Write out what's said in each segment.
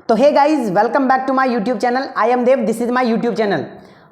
तो hey guys, welcome back to my YouTube channel. I am Dev, this is my YouTube channel.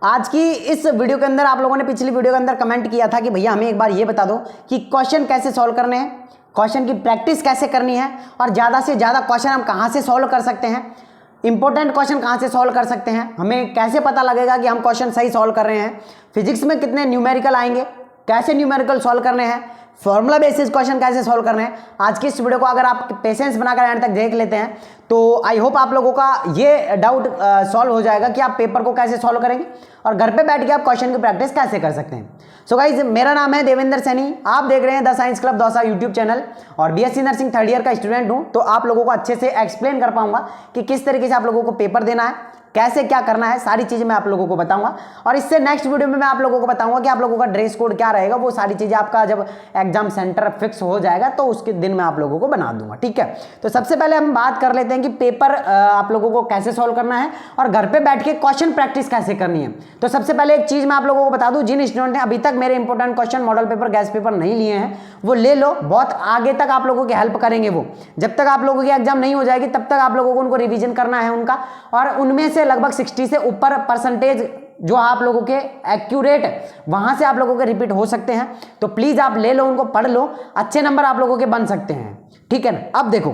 आज की इस video के अंदर आप लोगों ने पिछली वीडियो के अंदर कमेंट किया था कि भैया हमें एक बार ये बता दो कि क्वेश्चन कैसे सॉल्व करने हैं, क्वेश्चन की प्रैक्टिस कैसे करनी है और ज़्यादा से ज़्यादा क्वेश्चन हम कहाँ से सॉल्व कर सकते हैं, इंपॉर्टेंट क्वेश्चन कहाँ से सॉल्व कर सकते हैं, हमें कैसे पता लगेगा कि हम क्वेश्चन सही सॉल्व कर रहे हैं, फिजिक्स में कितने न्यूमेरिकल आएंगे, कैसे न्यूमेरिकल सॉल्व करने हैं, फॉर्मूला बेसिस क्वेश्चन कैसे सॉल्व करने हैं। आज की इस वीडियो को अगर आप पेशेंस बनाकर एंड तक देख लेते हैं तो आई होप आप लोगों का ये डाउट सॉल्व हो जाएगा कि आप पेपर को कैसे सॉल्व करेंगे और घर पे बैठ के आप क्वेश्चन की प्रैक्टिस कैसे कर सकते हैं। सो गाइज, मेरा नाम है देवेंद्र सैनी, आप देख रहे हैं the science club Dausa YouTube channel और बीएससी नर्सिंग थर्ड ईयर का स्टूडेंट हूं, तो आप लोगों को अच्छे से एक्सप्लेन कर पाऊंगा कि किस तरीके से आप लोगों को पेपर देना है, कैसे क्या करना है, सारी चीज़ें मैं आप लोगों को बताऊंगा। और इससे नेक्स्ट वीडियो में मैं आप लोगों को बताऊंगा कि आप लोगों का ड्रेस कोड क्या रहेगा, वो सारी चीज़ें आपका जब एग्जाम सेंटर फिक्स हो जाएगा तो उसके दिन मैं आप लोगों को बना दूंगा। ठीक है, तो सबसे पहले हम बात कर लेते हैं कि पेपर आप लोगों को कैसे सॉल्व करना है और घर पे बैठ के क्वेश्चन प्रैक्टिस कैसे करनी है। तो सबसे पहले एक चीज़ मैं आप लोगों को बता दूं, जिन स्टूडेंट ने अभी तक मेरे important question model paper gas paper नहीं लिए हैं वो ले लो, बहुत आगे तक आप लोगों की हेल्प करेंगे वो। जब तक आप लोगों की एग्जाम नहीं हो जाएगी तब तक आप लोगों को उनको रिवीजन करना है उनका, और उनमें से लगभग 60 से ऊपर परसेंटेज जो आप लोगों के एक्यूरेट वहां से आप लोगों के रिपीट हो सकते हैं। तो प्लीज आप ले लो, उनको पढ़ लो, अच्छे नंबर आप लोगों के बन सकते हैं। ठीक है ना। अब देखो,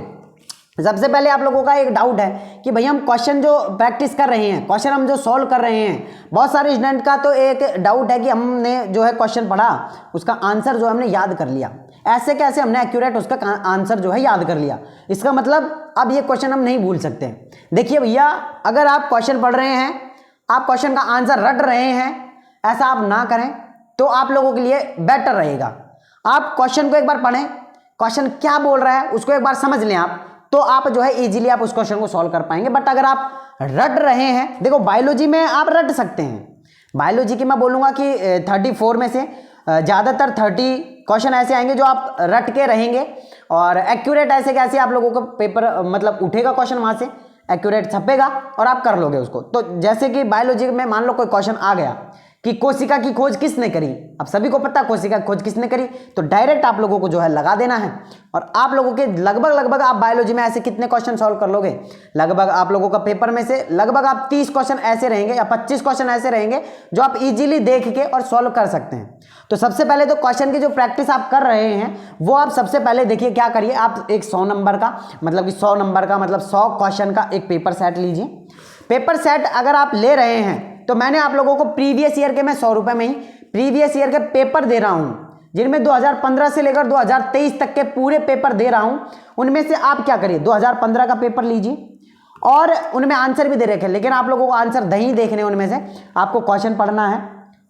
सबसे पहले आप लोगों का एक डाउट है कि भैया हम क्वेश्चन जो प्रैक्टिस कर रहे हैं, क्वेश्चन हम जो सॉल्व कर रहे हैं, बहुत सारे स्टूडेंट का तो एक डाउट है कि हमने जो है क्वेश्चन पढ़ा उसका आंसर जो है हमने याद कर लिया। ऐसे कैसे हमने एक्यूरेट उसका आंसर जो है याद कर लिया, इसका मतलब अब ये क्वेश्चन हम नहीं भूल सकते। देखिए भैया, अगर आप क्वेश्चन पढ़ रहे हैं, आप क्वेश्चन का आंसर रट रहे हैं, ऐसा आप ना करें तो आप लोगों के लिए बेटर रहेगा। आप क्वेश्चन को एक बार पढ़ें, क्वेश्चन क्या बोल रहा है उसको एक बार समझ लें आप, तो आप जो है इजीली आप उस क्वेश्चन को सॉल्व कर पाएंगे। बट अगर आप रट रहे हैं, देखो बायोलॉजी में आप रट सकते हैं, बायोलॉजी की मैं बोलूँगा कि 34 में से ज़्यादातर 30 क्वेश्चन ऐसे आएंगे जो आप रट के रहेंगे और एक्यूरेट ऐसे कैसे आप लोगों का पेपर मतलब उठेगा क्वेश्चन वहाँ से, एक्यूरेट छपेगा और आप कर लोगे उसको। तो जैसे कि बायोलॉजी में मान लो कोई क्वेश्चन आ गया कि कोशिका की खोज किसने करी, अब सभी को पता कोशिका की खोज किसने करी, तो डायरेक्ट आप लोगों को जो है लगा देना है और आप लोगों के लगभग आप बायोलॉजी में ऐसे कितने क्वेश्चन सॉल्व कर लोगे, लगभग आप लोगों का पेपर में से लगभग आप 30 क्वेश्चन ऐसे रहेंगे या 25 क्वेश्चन ऐसे रहेंगे जो आप इजीली देख के और सॉल्व कर सकते हैं। तो सबसे पहले तो क्वेश्चन की जो प्रैक्टिस आप कर रहे हैं वो आप सबसे पहले देखिए क्या करिए, आप एक 100 नंबर का मतलब कि 100 नंबर का मतलब 100 क्वेश्चन का एक पेपर सेट लीजिए। पेपर सेट अगर आप ले रहे हैं तो मैंने आप लोगों को प्रीवियस ईयर के मैं 100 रुपए में ही प्रीवियस ईयर के पेपर दे रहा हूं, जिनमें 2015 से लेकर 2023 तक के पूरे पेपर दे रहा हूं। उनमें से आप क्या करिए, 2015 का पेपर लीजिए और उनमें आंसर भी दे रखे, लेकिन आप लोगों को आंसर नहीं देखने, उनमें से आपको क्वेश्चन पढ़ना है।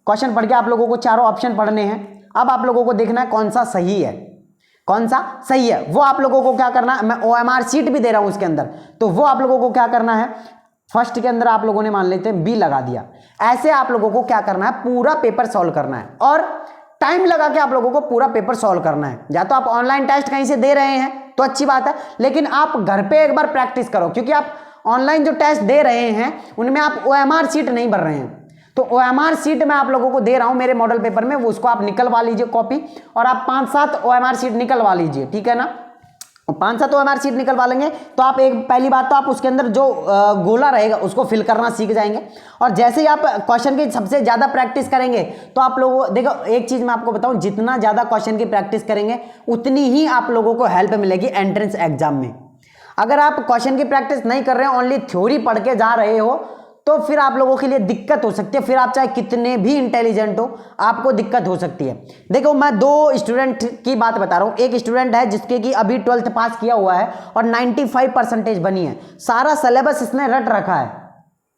क्वेश्चन पढ़ के आप लोगों को चारों ऑप्शन पढ़ने हैं। अब आप लोगों को देखना है कौन सा सही है, कौन सा सही है, वो आप लोगों को क्या करना है, मैं OMR शीट भी दे रहा हूं उसके अंदर, तो वो आप लोगों को क्या करना है, फर्स्ट के अंदर आप लोगों ने मान लेते हैं B लगा दिया। ऐसे आप लोगों को क्या करना है, पूरा पेपर सॉल्व करना है और टाइम लगा के आप लोगों को पूरा पेपर सॉल्व करना है। या तो आप ऑनलाइन टेस्ट कहीं से दे रहे हैं तो अच्छी बात है, लेकिन आप घर पे एक बार प्रैक्टिस करो, क्योंकि आप ऑनलाइन जो टेस्ट दे रहे हैं उनमें आप OMR शीट नहीं भर रहे हैं। तो OMR शीट मैं आप लोगों को दे रहा हूं मेरे मॉडल पेपर में, उसको आप निकलवा लीजिए कॉपी और आप 5-7 OMR शीट निकलवा लीजिए। ठीक है ना, 5-7 OMR शीट निकलवा लेंगे तो आप एक पहली बात तो आप उसके अंदर जो गोला रहेगा उसको फिल करना सीख जाएंगे। और जैसे ही आप क्वेश्चन की सबसे ज़्यादा प्रैक्टिस करेंगे तो आप लोगों देखो, एक चीज़ मैं आपको बताऊं, जितना ज़्यादा क्वेश्चन की प्रैक्टिस करेंगे उतनी ही आप लोगों को हेल्प मिलेगी एंट्रेंस एग्जाम में। अगर आप क्वेश्चन की प्रैक्टिस नहीं कर रहे हो, ओनली थ्योरी पढ़ के जा रहे हो, तो फिर आप लोगों के लिए दिक्कत हो सकती है। फिर आप चाहे कितने भी इंटेलिजेंट हो, आपको दिक्कत हो सकती है। देखो, मैं 2 स्टूडेंट की बात बता रहा हूँ। एक स्टूडेंट है जिसके कि अभी 12th पास किया हुआ है और 95 परसेंटेज बनी है, सारा सिलेबस इसने रट रखा है।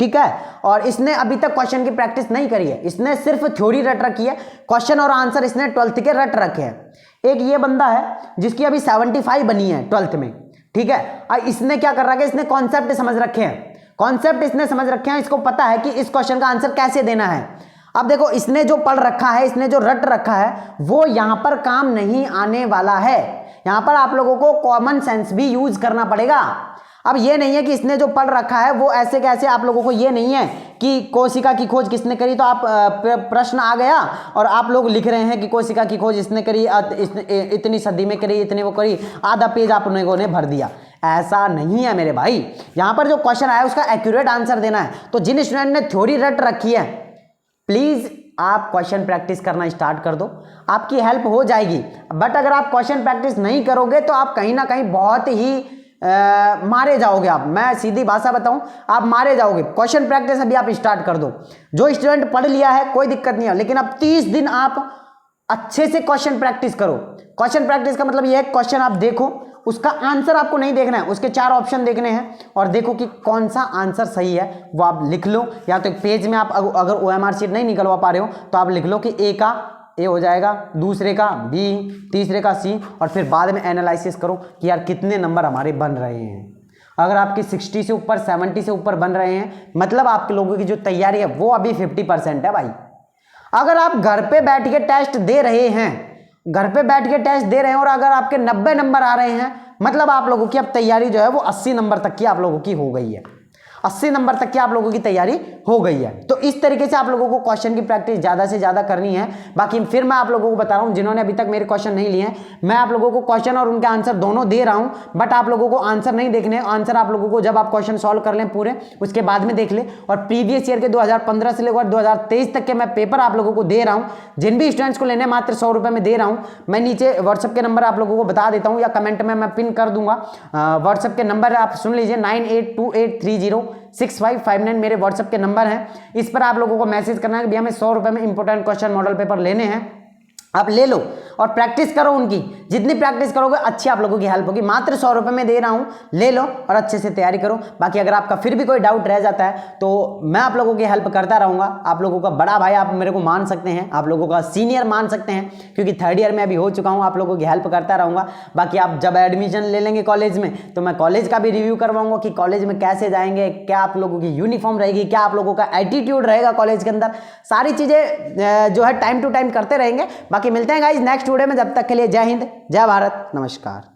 ठीक है, और इसने अभी तक क्वेश्चन की प्रैक्टिस नहीं करी है, इसने सिर्फ थ्योरी रट रखी है, क्वेश्चन और आंसर इसने 12th के रट रखे हैं। एक ये बंदा है जिसकी अभी 75 बनी है 12th में। ठीक है, और इसने क्या कर रखा है, इसने कॉन्सेप्ट समझ रखे हैं, कॉन्सेप्ट इसने समझ रखे हैं, इसको पता है कि इस क्वेश्चन का आंसर कैसे देना है। अब देखो, इसने जो पढ़ रखा है, इसने जो रट रखा है वो यहां पर काम नहीं आने वाला है। यहां पर आप लोगों को कॉमन सेंस भी यूज करना पड़ेगा। अब ये नहीं है कि इसने जो पढ़ रखा है वो ऐसे कैसे, आप लोगों को ये नहीं है कि कोशिका की खोज किसने करी, तो आप प्रश्न आ गया और आप लोग लिख रहे हैं कि कोशिका की खोज इसने करी, इतनी सदी में करी, इतने वो करी, आधा पेज आप लोगों ने भर दिया। ऐसा नहीं है मेरे भाई। यहाँ पर जो क्वेश्चन आया उसका एक्यूरेट आंसर देना है। तो जिन स्टूडेंट ने थ्योरी रट रखी है, प्लीज आप क्वेश्चन प्रैक्टिस करना स्टार्ट कर दो, आपकी हेल्प हो जाएगी। बट अगर आप क्वेश्चन प्रैक्टिस नहीं करोगे तो आप कहीं ना कहीं बहुत ही मारे जाओगे। आप, मैं सीधी भाषा बताऊं, आप मारे जाओगे। क्वेश्चन प्रैक्टिस अभी आप स्टार्ट कर दो। जो स्टूडेंट पढ़ लिया है कोई दिक्कत नहीं है, लेकिन अब 30 दिन आप अच्छे से क्वेश्चन प्रैक्टिस करो। क्वेश्चन प्रैक्टिस का मतलब यह है क्वेश्चन आप देखो, उसका आंसर आपको नहीं देखना है, उसके 4 ऑप्शन देखने हैं और देखो कि कौन सा आंसर सही है, वो आप लिख लो। या तो एक पेज में आप अगर OMR शीट नहीं निकलवा पा रहे हो तो आप लिख लो कि ए का ए हो जाएगा, दूसरे का बी, तीसरे का सी, और फिर बाद में एनालिसिस करो कि यार कितने नंबर हमारे बन रहे हैं। अगर आपके 60 से ऊपर, 70 से ऊपर बन रहे हैं, मतलब आपके लोगों की जो तैयारी है वो अभी 50% है भाई। अगर आप घर पे बैठ के टेस्ट दे रहे हैं, घर पे बैठ के टेस्ट दे रहे हैं और अगर आपके 90 नंबर आ रहे हैं, मतलब आप लोगों की अब तैयारी जो है वो 80 नंबर तक की आप लोगों की हो गई है। 80 नंबर तक की आप लोगों की तैयारी हो गई है। तो इस तरीके से आप लोगों को क्वेश्चन की प्रैक्टिस ज़्यादा से ज़्यादा करनी है। बाकी फिर मैं आप लोगों को बता रहा हूं, जिन्होंने अभी तक मेरे क्वेश्चन नहीं लिए हैं, मैं आप लोगों को क्वेश्चन और उनके आंसर दोनों दे रहा हूं, बट आप लोगों को आंसर नहीं देखने। आंसर आप लोगों को जब आप क्वेश्चन सॉल्व कर लें पूरे, उसके बाद में देख ले। और प्रीवियस ईयर के 2015 से लेकर 2023 तक के मैं पेपर आप लोगों को दे रहा हूँ। जिन भी स्टूडेंट्स को लेने मात्र 100 रुपये में दे रहा हूँ। मैं नीचे व्हाट्सएप के नंबर आप लोगों को बता देता हूँ या कमेंट में मैं पिन कर दूंगा। व्हाट्सएप के नंबर आप सुन लीजिए, 9828306559 मेरे व्हाट्सएप के नंबर हैं। इस पर आप लोगों को मैसेज करना है कि भैया हमें 100 रुपये में इंपॉर्टेंट क्वेश्चन मॉडल पेपर लेने हैं। आप ले लो और प्रैक्टिस करो उनकी। जितनी प्रैक्टिस करोगे अच्छी आप लोगों की हेल्प होगी। मात्र 100 रुपये में दे रहा हूँ, ले लो और अच्छे से तैयारी करो। बाकी अगर आपका फिर भी कोई डाउट रह जाता है तो मैं आप लोगों की हेल्प करता रहूँगा। आप लोगों का बड़ा भाई आप मेरे को मान सकते हैं, आप लोगों का सीनियर मान सकते हैं, क्योंकि 3rd ईयर में अभी हो चुका हूँ। आप लोगों की हेल्प करता रहूँगा। बाकी आप जब एडमिशन ले लेंगे कॉलेज में तो मैं कॉलेज का भी रिव्यू करवाऊँगा कि कॉलेज में कैसे जाएंगे, क्या आप लोगों की यूनिफॉर्म रहेगी, क्या आप लोगों का एटीट्यूड रहेगा कॉलेज के अंदर। सारी चीज़ें जो है टाइम टू टाइम करते रहेंगे। बाकी मिलते हैं गाइज नेक्स्ट वीडियो में। जब तक के लिए जय हिंद, जय भारत, नमस्कार।